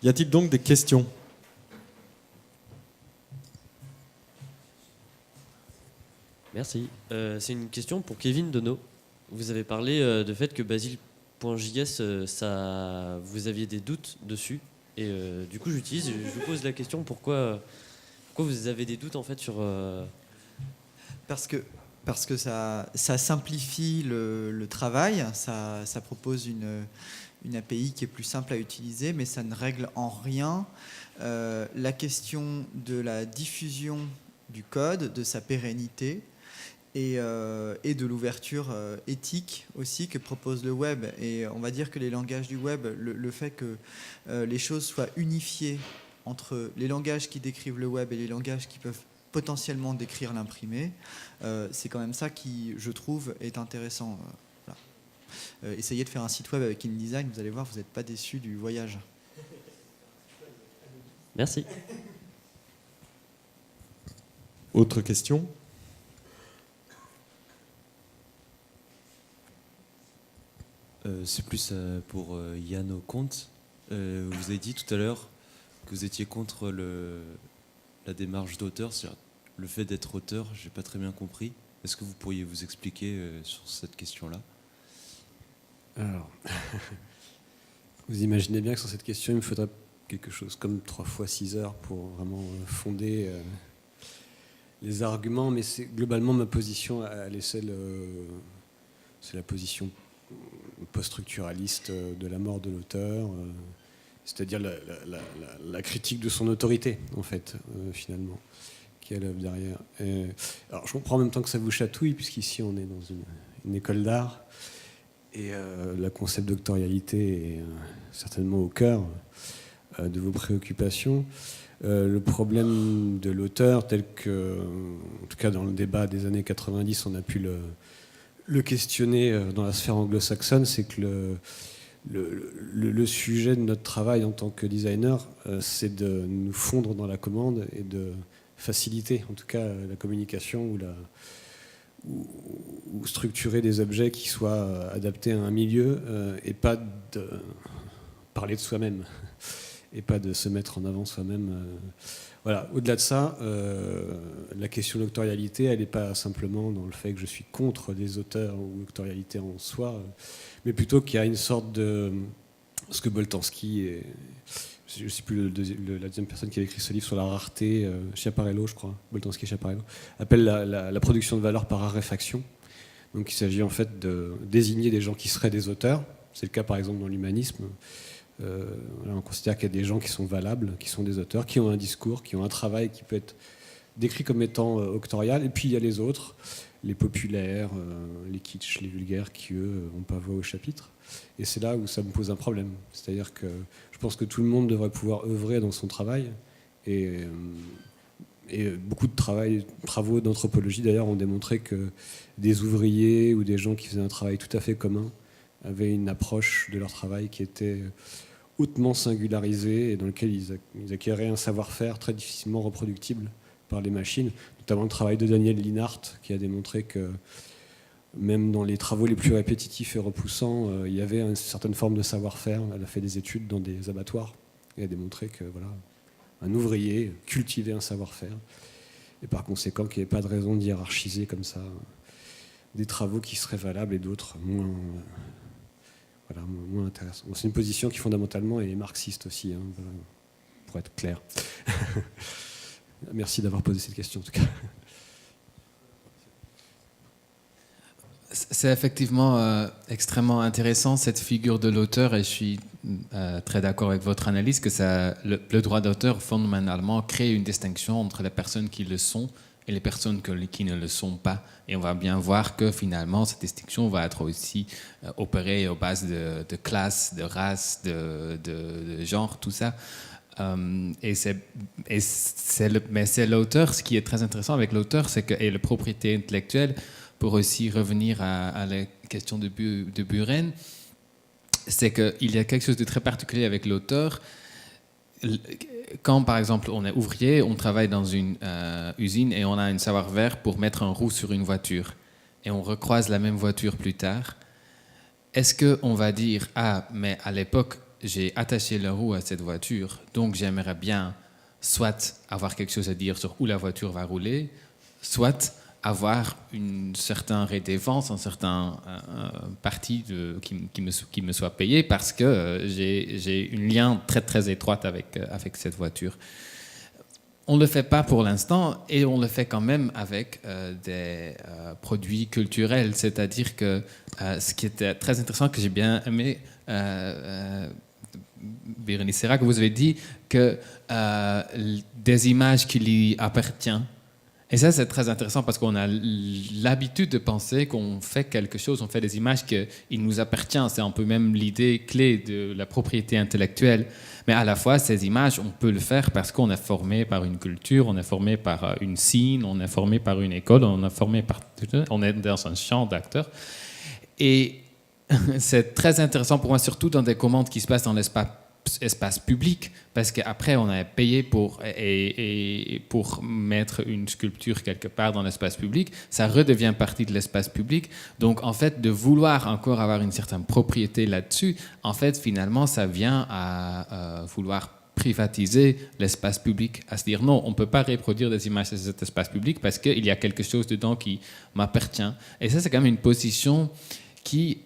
Y a-t-il donc des questions ? Merci. C'est une question pour Kevin Deneau. Vous avez parlé du fait que Basil.js, vous aviez des doutes dessus. Et du coup, je vous pose la question, pourquoi vous avez des doutes en fait sur... Parce que ça simplifie le travail, ça propose une API qui est plus simple à utiliser, mais ça ne règle en rien la question de la diffusion du code, de sa pérennité et de l'ouverture éthique aussi que propose le web. Et on va dire que les langages du web, le fait que les choses soient unifiées entre les langages qui décrivent le web et les langages qui peuvent potentiellement décrire l'imprimé, c'est quand même ça qui, je trouve, est intéressant. Voilà. Essayez de faire un site web avec InDesign, vous allez voir, vous n'êtes pas déçus du voyage. Merci. Autre question ? C'est plus pour Yann Ocomte. Vous avez dit tout à l'heure que vous étiez contre la démarche d'auteur, c'est-à-dire le fait d'être auteur, j'ai pas très bien compris. Est-ce que vous pourriez vous expliquer sur cette question-là ? Alors, vous imaginez bien que sur cette question, il me faudrait quelque chose comme 3 fois 6 heures pour vraiment fonder les arguments, mais c'est globalement ma position, elle est celle, c'est la position post-structuraliste de la mort de l'auteur, c'est-à-dire la critique de son autorité, en fait, finalement, qui est à l'œuvre derrière. Alors, je comprends en même temps que ça vous chatouille, puisqu'ici, on est dans une école d'art, et le concept doctorialité est certainement au cœur de vos préoccupations. Le problème de l'auteur, tel que, en tout cas dans le débat des années 90, on a pu le questionner dans la sphère anglo-saxonne, c'est que le sujet de notre travail en tant que designer, c'est de nous fondre dans la commande et de faciliter, en tout cas, la communication ou structurer des objets qui soient adaptés à un milieu et pas de parler de soi-même et pas de se mettre en avant soi-même. Voilà. Au-delà de ça, la question de l'autorialité, elle n'est pas simplement dans le fait que je suis contre des auteurs ou l'autorialité en soi, mais plutôt qu'il y a une sorte de... Ce que Boltanski, je ne sais plus la deuxième personne qui a écrit ce livre sur la rareté, Schiaparello, je crois, Boltanski et Schiaparello, appelle la production de valeur par raréfaction. Donc il s'agit en fait de désigner des gens qui seraient des auteurs. C'est le cas par exemple dans l'humanisme. On considère qu'il y a des gens qui sont valables, qui sont des auteurs, qui ont un discours, qui ont un travail qui peut être décrit comme étant auctorial. Et puis il y a les autres, les populaires, les kitsch, les vulgaires, qui eux n'ont pas voix au chapitre. Et c'est là où ça me pose un problème. C'est-à-dire que je pense que tout le monde devrait pouvoir œuvrer dans son travail. Et beaucoup de travaux d'anthropologie d'ailleurs ont démontré que des ouvriers ou des gens qui faisaient un travail tout à fait commun avaient une approche de leur travail qui était hautement singularisée et dans lequel ils acquéraient un savoir-faire très difficilement reproductible par les machines, notamment le travail de Daniel Linhart qui a démontré que même dans les travaux les plus répétitifs et repoussants, il y avait une certaine forme de savoir-faire. Elle a fait des études dans des abattoirs et a démontré que voilà, un ouvrier cultivait un savoir-faire et par conséquent qu'il n'y avait pas de raison de hiérarchiser comme ça des travaux qui seraient valables et d'autres moins intéressants. C'est une position qui fondamentalement est marxiste aussi, hein, pour être clair. Merci d'avoir posé cette question en tout cas. C'est effectivement extrêmement intéressant cette figure de l'auteur et je suis très d'accord avec votre analyse que le droit d'auteur fondamentalement crée une distinction entre les personnes qui le sont et les personnes qui ne le sont pas. Et on va bien voir que finalement cette distinction va être aussi opérée aux bases de classe, de race, de genre, tout ça. Mais c'est l'auteur, ce qui est très intéressant avec l'auteur, c'est que, et la propriété intellectuelle, pour aussi revenir à la question de Buren, c'est qu'il y a quelque chose de très particulier avec l'auteur. Quand, par exemple, on est ouvrier, on travaille dans une usine et on a un savoir-faire pour mettre un roue sur une voiture et on recroise la même voiture plus tard, est-ce qu'on va dire « Ah, mais à l'époque, j'ai attaché la roue à cette voiture, donc j'aimerais bien soit avoir quelque chose à dire sur où la voiture va rouler, soit avoir une certaine rédévance, un certain partie qui me soit payé parce que j'ai un lien très très étroit avec cette voiture. On ne le fait pas pour l'instant et on le fait quand même avec des produits culturels, c'est-à-dire que ce qui était très intéressant, que j'ai bien aimé, Bérénice Serra, que vous avez dit que des images qui lui appartiennent. Et ça, c'est très intéressant parce qu'on a l'habitude de penser qu'on fait quelque chose, on fait des images qui nous appartiennent. C'est un peu même l'idée clé de la propriété intellectuelle. Mais à la fois, ces images, on peut le faire parce qu'on est formé par une culture, on est formé par une scène, on est formé par une école, on est dans un champ d'acteurs. Et c'est très intéressant pour moi, surtout dans des commandes qui se passent dans l'espace public, parce qu'après on a payé pour mettre une sculpture quelque part dans l'espace public, ça redevient partie de l'espace public. Donc en fait, de vouloir encore avoir une certaine propriété là-dessus, en fait finalement ça vient à vouloir privatiser l'espace public, à se dire non, on ne peut pas reproduire des images de cet espace public parce qu'il y a quelque chose dedans qui m'appartient. Et ça, c'est quand même une position qui,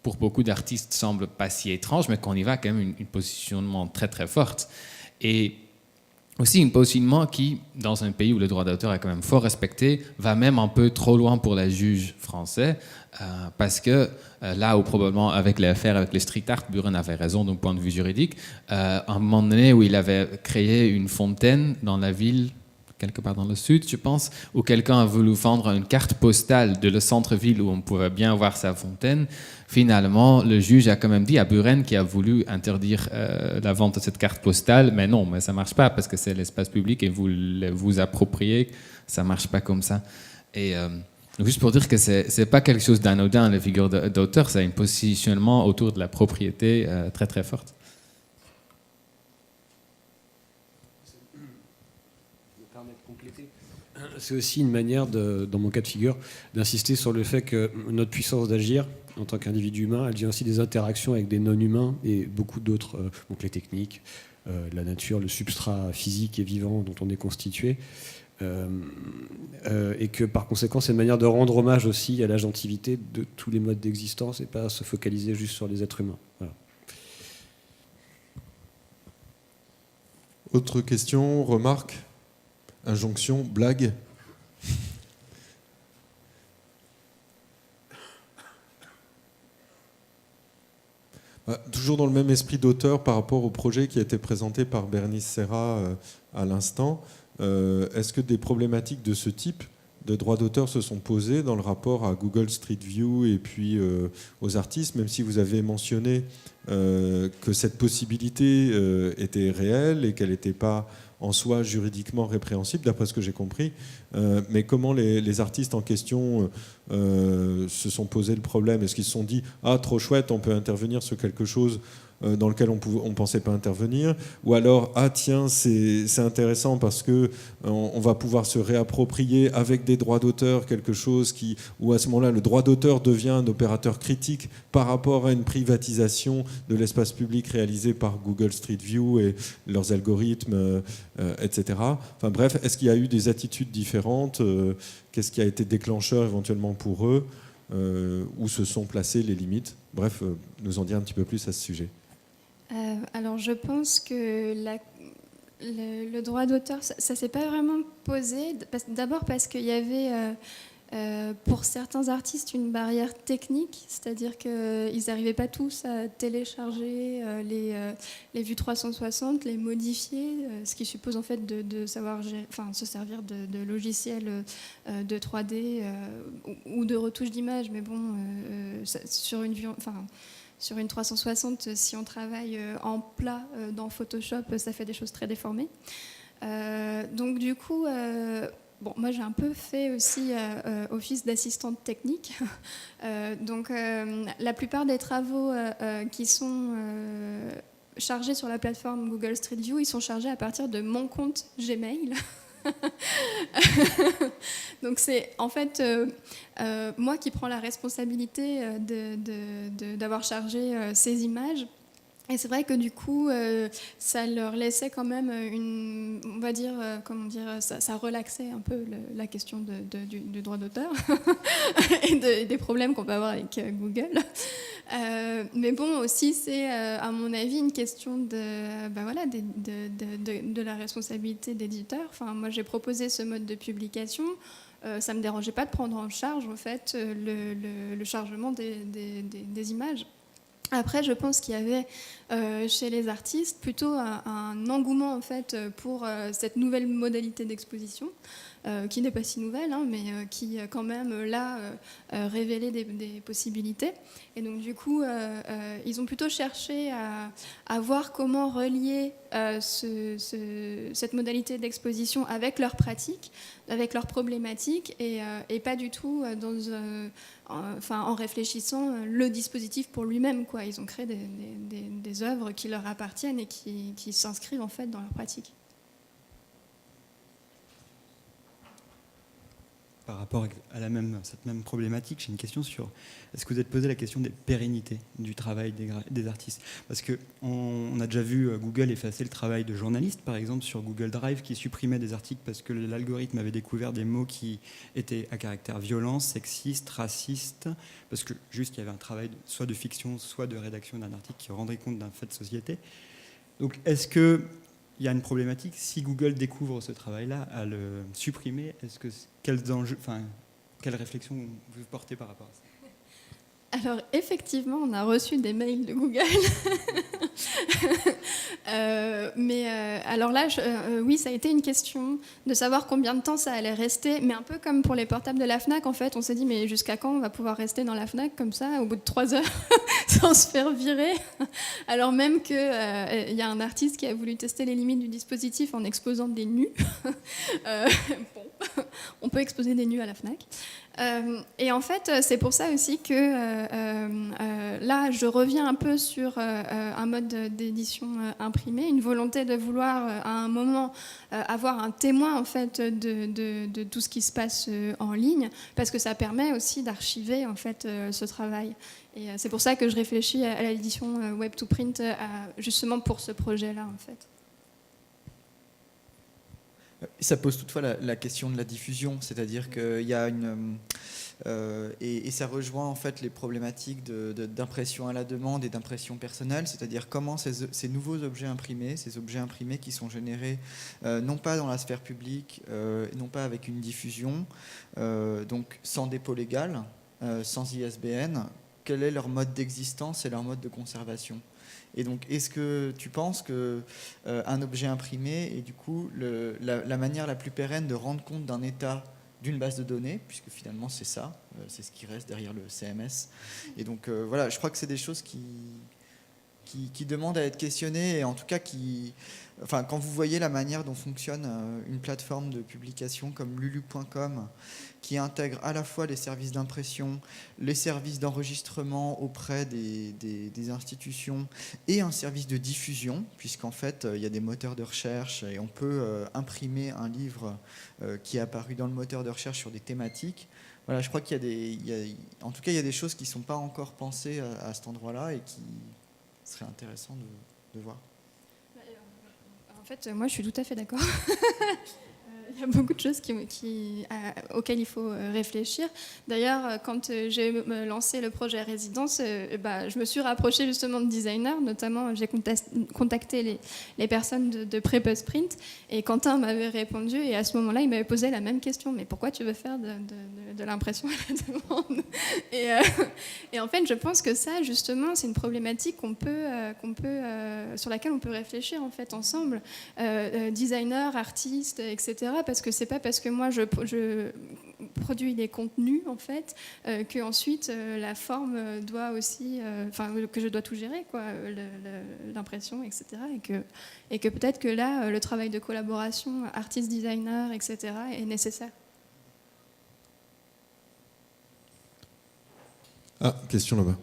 pour beaucoup d'artistes, semble pas si étrange, mais qu'on y va quand même une positionnement très très forte. Et aussi un positionnement qui, dans un pays où le droit d'auteur est quand même fort respecté, va même un peu trop loin pour les juges français, parce que là où probablement avec les affaires avec les street art, Buren avait raison d'un point de vue juridique, à un moment donné où il avait créé une fontaine dans la ville, quelque part dans le sud, je pense, où quelqu'un a voulu vendre une carte postale de le centre-ville où on pouvait bien voir sa fontaine. Finalement, le juge a quand même dit à Buren qui a voulu interdire la vente de cette carte postale, mais non, mais ça marche pas parce que c'est l'espace public et vous appropriez, ça marche pas comme ça. Et juste pour dire que c'est pas quelque chose d'anodin, la figure d'auteur, c'est un positionnement autour de la propriété très très forte. C'est aussi une manière, dans mon cas de figure, d'insister sur le fait que notre puissance d'agir en tant qu'individu humain, elle vient aussi des interactions avec des non-humains et beaucoup d'autres, donc les techniques, la nature, le substrat physique et vivant dont on est constitué. Et que par conséquent, c'est une manière de rendre hommage aussi à l'agentivité de tous les modes d'existence et pas se focaliser juste sur les êtres humains. Voilà. Autre question, remarque, injonction, blague? Toujours dans le même esprit d'auteur par rapport au projet qui a été présenté par Bérénice Serra à l'instant, est-ce que des problématiques de ce type de droits d'auteur se sont posées dans le rapport à Google Street View et puis aux artistes, même si vous avez mentionné que cette possibilité était réelle et qu'elle n'était pas en soi juridiquement répréhensible, d'après ce que j'ai compris. Mais comment les artistes en question se sont posé le problème? Est-ce qu'ils se sont dit « Ah, trop chouette, on peut intervenir sur quelque chose dans lequel on ne pensait pas intervenir » ou alors « Ah tiens, c'est intéressant parce que on va pouvoir se réapproprier avec des droits d'auteur quelque chose où à ce moment-là, le droit d'auteur devient un opérateur critique par rapport à une privatisation de l'espace public réalisé par Google Street View et leurs algorithmes, etc. » Enfin bref, est-ce qu'il y a eu des attitudes différentes? Qu'est-ce qui a été déclencheur éventuellement pour eux? Où se sont placées les limites? Bref, nous en dire un petit peu plus à ce sujet. Alors je pense que le droit d'auteur, ça s'est pas vraiment posé. D'abord parce qu'il y avait pour certains artistes une barrière technique, c'est-à-dire qu'ils n'arrivaient pas tous à télécharger les vues 360, les modifier, ce qui suppose en fait de savoir se servir de logiciels de 3D ou de retouche d'image. Mais bon, sur une vue, sur une 360, si on travaille en plat dans Photoshop, ça fait des choses très déformées. Donc du coup, moi j'ai un peu fait aussi office d'assistante technique. Donc la plupart des travaux qui sont chargés sur la plateforme Google Street View, ils sont chargés à partir de mon compte Gmail. Donc c'est en fait moi qui prends la responsabilité d'avoir chargé ces images. Et c'est vrai que du coup, ça leur laissait quand même on va dire, ça relaxait un peu la question du droit d'auteur et des problèmes qu'on peut avoir avec Google. Mais bon, aussi, c'est à mon avis une question de la responsabilité d'éditeur. Enfin, moi, j'ai proposé ce mode de publication. Ça ne me dérangeait pas de prendre en charge en fait, le chargement des images. Après, je pense qu'il y avait chez les artistes plutôt un engouement en fait, pour cette nouvelle modalité d'exposition, qui n'est pas si nouvelle, hein, mais qui quand même là révélait des possibilités. Et donc du coup, ils ont plutôt cherché à voir comment relier cette modalité d'exposition avec leurs pratiques, avec leurs problématiques, et pas du tout en réfléchissant le dispositif pour lui-même, quoi. Ils ont créé des œuvres qui leur appartiennent et qui s'inscrivent en fait dans leur pratique. Par rapport à cette même problématique, j'ai une question sur est-ce que vous êtes posé la question des pérennités du travail des artistes? Parce qu'on a déjà vu Google effacer le travail de journalistes, par exemple, sur Google Drive, qui supprimait des articles parce que l'algorithme avait découvert des mots qui étaient à caractère violent, sexiste, raciste, parce que juste il y avait un travail soit de fiction, soit de rédaction d'un article qui rendait compte d'un fait de société. Donc est-ce que il y a une problématique, si Google découvre ce travail-là, à le supprimer, quelle réflexion vous portez par rapport à ça? Alors effectivement, on a reçu des mails de Google. Alors là, oui, ça a été une question de savoir combien de temps ça allait rester, mais un peu comme pour les portables de la Fnac, en fait, on s'est dit, mais jusqu'à quand on va pouvoir rester dans la Fnac comme ça, au bout de 3 heures, sans se faire virer, alors même qu'il y a un artiste qui a voulu tester les limites du dispositif en exposant des nus. Bon, on peut exposer des nus à la Fnac. Et en fait, c'est pour ça aussi que là, je reviens un peu sur un mode d'édition imprimée, une volonté de vouloir à un moment avoir un témoin en fait de tout ce qui se passe en ligne, parce que ça permet aussi d'archiver en fait ce travail. Et c'est pour ça que je réfléchis à l'édition web to print, justement pour ce projet-là en fait. Ça pose toutefois la question de la diffusion, c'est-à-dire qu'il y a et ça rejoint en fait les problématiques d'impression à la demande et d'impression personnelle, c'est-à-dire comment ces nouveaux objets imprimés, ces objets imprimés qui sont générés non pas dans la sphère publique, non pas avec une diffusion, donc sans dépôt légal, sans ISBN, quel est leur mode d'existence et leur mode de conservation? Et donc, est-ce que tu penses qu'un objet imprimé est du coup la manière la plus pérenne de rendre compte d'un état d'une base de données, puisque finalement c'est ça, c'est ce qui reste derrière le CMS. Et donc voilà, je crois que c'est des choses qui demandent à être questionnées, et en tout cas quand vous voyez la manière dont fonctionne une plateforme de publication comme lulu.com, qui intègre à la fois les services d'impression, les services d'enregistrement auprès des institutions et un service de diffusion, puisqu'en fait il y a des moteurs de recherche et on peut imprimer un livre qui est apparu dans le moteur de recherche sur des thématiques. Voilà, je crois qu'il y a des choses qui ne sont pas encore pensées à cet endroit-là et qui serait intéressant de voir. En fait, moi, je suis tout à fait d'accord. Il y a beaucoup de choses auxquelles il faut réfléchir. D'ailleurs, quand j'ai lancé le projet Résidence, je me suis rapprochée justement de designers. Notamment, j'ai contacté les personnes de Pré-Post Print. Et Quentin m'avait répondu. Et à ce moment-là, il m'avait posé la même question. Mais pourquoi tu veux faire de l'impression à la demande? Et en fait, je pense que ça, justement, c'est une problématique sur laquelle on peut réfléchir en fait, ensemble. Designers, artistes, etc. Parce que c'est pas parce que moi je produis des contenus en fait que ensuite la forme doit aussi, que je dois tout gérer quoi, l'impression, etc. Et que peut-être que là le travail de collaboration artiste-designer, etc. est nécessaire. Ah, question là-bas.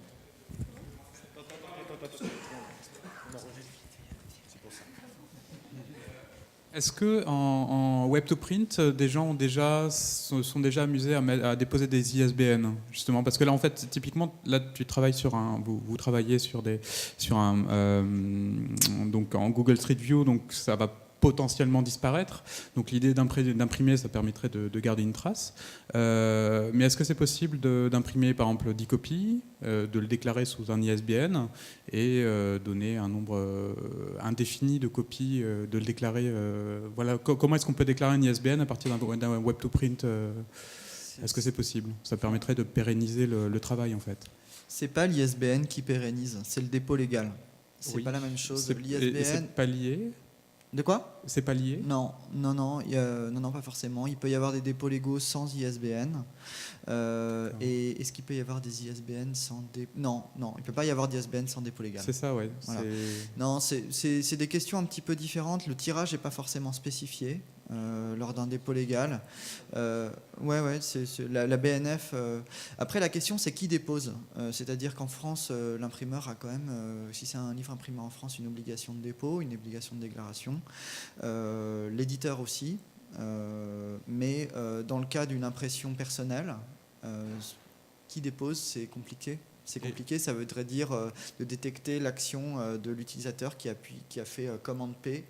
Est-ce que en web to print, des gens sont déjà amusés à déposer des ISBN, justement, parce que là, en fait, typiquement, là, vous travaillez donc en Google Street View, donc ça va potentiellement disparaître. Donc l'idée d'imprimer, ça permettrait de garder une trace. Mais est-ce que c'est possible d'imprimer par exemple 10 copies, de le déclarer sous un ISBN et donner un nombre indéfini de copies, de le déclarer voilà. Comment est-ce qu'on peut déclarer un ISBN à partir d'un web to print Est-ce que c'est possible? Ça permettrait de pérenniser le travail en fait. C'est pas l'ISBN qui pérennise, c'est le dépôt légal. C'est pas la même chose. Et c'est pas lié? De quoi? C'est pas lié? Non, pas forcément. Il peut y avoir des dépôts légaux sans ISBN. Et est-ce qu'il peut y avoir des ISBN sans dépôt? Non, il peut pas y avoir d'ISBN sans dépôt légal. C'est ça, ouais. Voilà. Non, c'est des questions un petit peu différentes. Le tirage n'est pas forcément spécifié lors d'un dépôt légal. La BNF. Après, la question, c'est qui dépose. C'est-à-dire qu'en France, l'imprimeur a quand même, si c'est un livre imprimé en France, une obligation de dépôt, une obligation de déclaration. L'éditeur aussi. Mais dans le cas d'une impression personnelle, qui dépose, c'est compliqué. C'est compliqué, ça voudrait dire de détecter l'action de l'utilisateur qui a fait commande P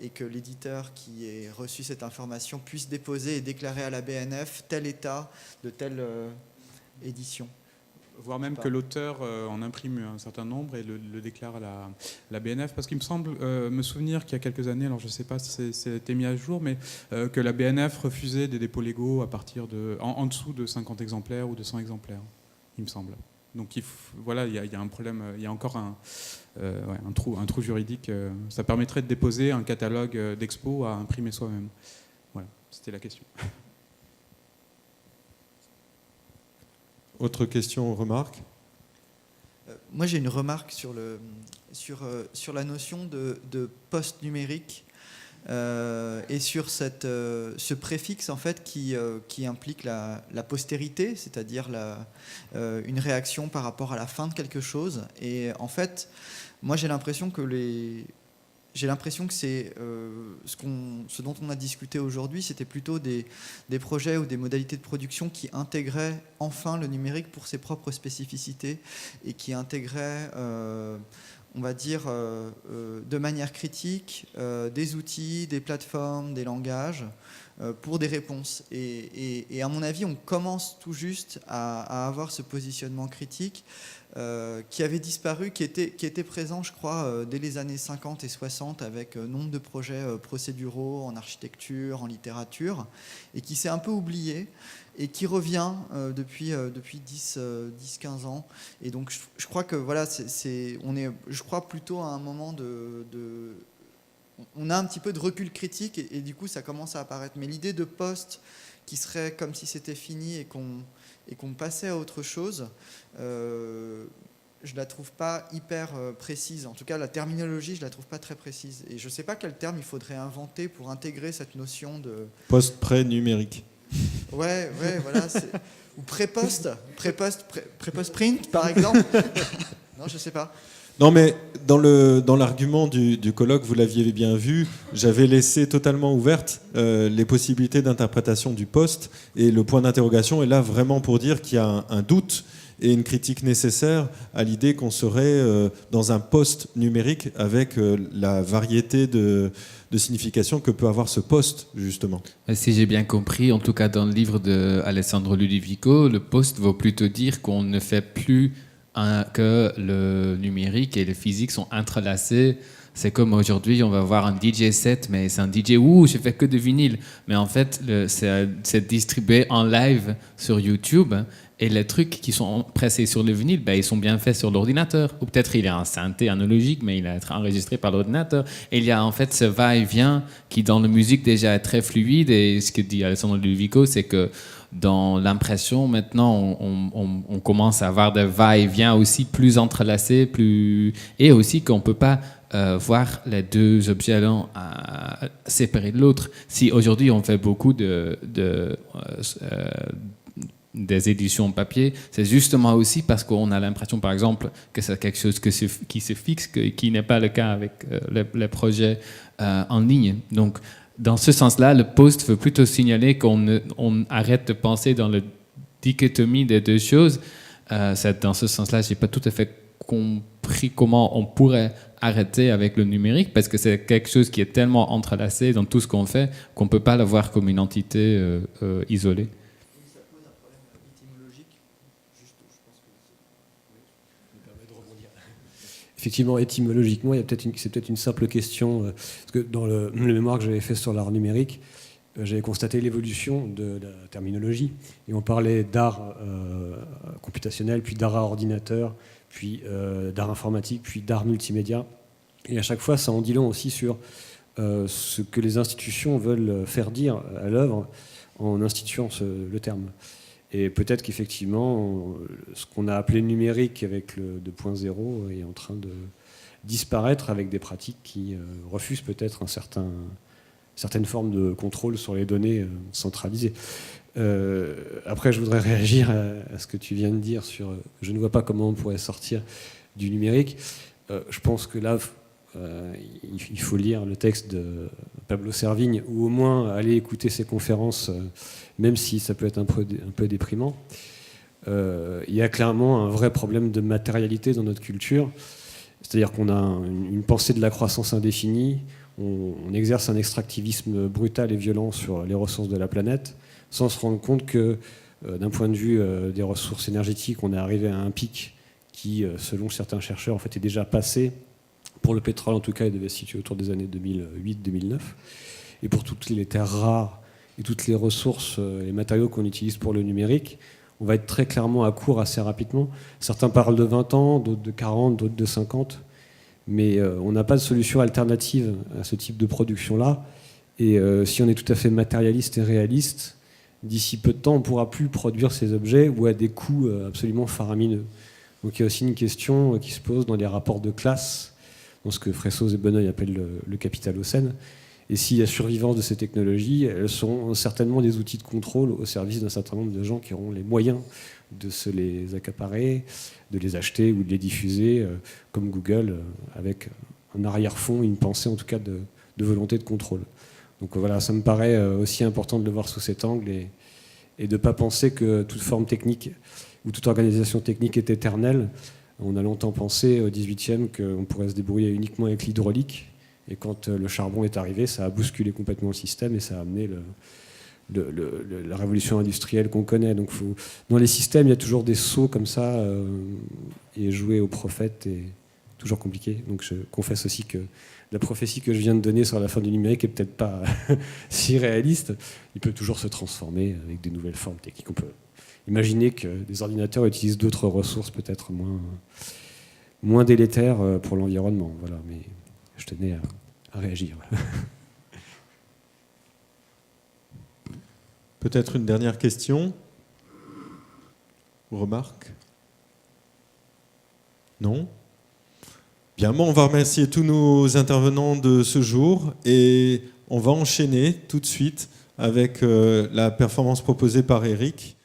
et que l'éditeur qui ait reçu cette information puisse déposer et déclarer à la BNF tel état de telle édition. Voire même que l'auteur en imprime un certain nombre et le déclare à la BNF, parce qu'il me semble me souvenir qu'il y a quelques années, alors je ne sais pas si c'était mis à jour, mais que la BNF refusait des dépôts légaux à partir en dessous de 50 exemplaires ou de 100 exemplaires, il me semble. Donc il y a un problème, il y a encore un trou juridique. Ça permettrait de déposer un catalogue d'expos à imprimer soi-même. Voilà, c'était la question. Autre question ou remarque? Moi, j'ai une remarque sur la notion de poste numérique et sur ce préfixe en fait qui implique la postérité, c'est-à-dire une réaction par rapport à la fin de quelque chose. Et en fait, moi, j'ai l'impression que c'est ce dont on a discuté aujourd'hui, c'était plutôt des projets ou des modalités de production qui intégraient enfin le numérique pour ses propres spécificités et qui intégraient, on va dire, de manière critique, des outils, des plateformes, des langages pour des réponses. Et à mon avis, on commence tout juste à avoir ce positionnement critique qui avait disparu, qui était présent, je crois, dès les années 50 et 60 avec nombre de projets procéduraux en architecture, en littérature, et qui s'est un peu oublié et qui revient depuis 10-15 ans. Et donc je crois que voilà, je crois plutôt à un moment on a un petit peu de recul critique et du coup ça commence à apparaître. Mais l'idée de poste qui serait comme si c'était fini et qu'on passait à autre chose, je ne la trouve pas hyper précise. En tout cas, la terminologie, je ne la trouve pas très précise. Et je ne sais pas quel terme il faudrait inventer pour intégrer cette notion de... Post-pré numérique. Ouais, voilà. Ou pré-post print, par exemple. Non, je ne sais pas. Non, mais dans l'argument du colloque, vous l'aviez bien vu, j'avais laissé totalement ouvertes les possibilités d'interprétation du poste, et le point d'interrogation est là vraiment pour dire qu'il y a un doute et une critique nécessaire à l'idée qu'on serait dans un poste numérique avec la variété de signification que peut avoir ce poste, justement. Si j'ai bien compris, en tout cas dans le livre de Alessandro Ludovico, le poste vaut plutôt dire qu'on ne fait plus que le numérique et le physique sont entrelacés. C'est comme aujourd'hui, on va voir un DJ set, mais c'est un DJ, je fais que de vinyle. Mais en fait, c'est distribué en live sur YouTube. Et les trucs qui sont pressés sur le vinyle, ils sont bien faits sur l'ordinateur. Ou peut-être il y a un synthé analogique, mais il a été enregistré par l'ordinateur. Et il y a en fait ce va-et-vient qui, dans la musique, déjà est très fluide. Et ce que dit Alessandro Ludovico, c'est que dans l'impression, maintenant, on commence à avoir des va-et-vient aussi plus entrelacés, et aussi qu'on ne peut pas voir les deux objets l'un séparés de l'autre. Si aujourd'hui, on fait beaucoup des éditions papier, c'est justement aussi parce qu'on a l'impression, par exemple, que c'est quelque chose qui se fixe, qui n'est pas le cas avec les projets en ligne. Donc, dans ce sens-là, le post veut plutôt signaler qu'on arrête de penser dans la dichotomie des deux choses. Dans ce sens-là, je n'ai pas tout à fait compris comment on pourrait arrêter avec le numérique, parce que c'est quelque chose qui est tellement entrelacé dans tout ce qu'on fait qu'on ne peut pas le voir comme une entité isolée. Ça pose un problème étymologique. Effectivement, étymologiquement, c'est peut-être une simple question, parce que dans le mémoire que j'avais fait sur l'art numérique, j'avais constaté l'évolution de la terminologie, et on parlait d'art computationnel, puis d'art à ordinateur, puis d'art informatique, puis d'art multimédia. Et à chaque fois, ça en dit long aussi sur ce que les institutions veulent faire dire à l'œuvre en instituant le terme. Et peut-être qu'effectivement, ce qu'on a appelé numérique avec le 2.0 est en train de disparaître avec des pratiques qui refusent peut-être certaines formes de contrôle sur les données centralisées. Après, je voudrais réagir à ce que tu viens de dire sur je ne vois pas comment on pourrait sortir du numérique. Je pense que là, il faut lire le texte de Pablo Servigne, ou au moins aller écouter ses conférences, même si ça peut être un peu déprimant. Il y a clairement un vrai problème de matérialité dans notre culture, c'est-à-dire qu'on a une pensée de la croissance indéfinie, on exerce un extractivisme brutal et violent sur les ressources de la planète, sans se rendre compte que, d'un point de vue des ressources énergétiques, on est arrivé à un pic qui, selon certains chercheurs, en fait, est déjà passé. Pour le pétrole, en tout cas, il devait se situer autour des années 2008-2009. Et pour toutes les terres rares et toutes les ressources, les matériaux qu'on utilise pour le numérique, on va être très clairement à court assez rapidement. Certains parlent de 20 ans, d'autres de 40, d'autres de 50. Mais on n'a pas de solution alternative à ce type de production-là. Et si on est tout à fait matérialiste et réaliste, d'ici peu de temps, on ne pourra plus produire ces objets ou à des coûts absolument faramineux. Donc il y a aussi une question qui se pose dans les rapports de classe, dans ce que Fressoz et Bonneuil appellent le capitalocène. Et s'il y a survivance de ces technologies, elles sont certainement des outils de contrôle au service d'un certain nombre de gens qui auront les moyens de se les accaparer, de les acheter ou de les diffuser, comme Google, avec un arrière-fond, une pensée en tout cas de volonté de contrôle. Donc voilà, ça me paraît aussi important de le voir sous cet angle et de ne pas penser que toute forme technique ou toute organisation technique est éternelle. On a longtemps pensé au XVIIIe qu'on pourrait se débrouiller uniquement avec l'hydraulique, et quand le charbon est arrivé, ça a bousculé complètement le système et ça a amené la révolution industrielle qu'on connaît. Donc dans les systèmes, il y a toujours des sauts comme ça, et jouer au prophète est toujours compliqué. Donc je confesse aussi que la prophétie que je viens de donner sur la fin du numérique est peut-être pas si réaliste. Il peut toujours se transformer avec des nouvelles formes techniques. On peut imaginer que des ordinateurs utilisent d'autres ressources peut-être moins délétères pour l'environnement. Voilà, mais je tenais à réagir. Peut-être une dernière question ou remarque? Non? Bien, bon, on va remercier tous nos intervenants de ce jour et on va enchaîner tout de suite avec la performance proposée par Eric.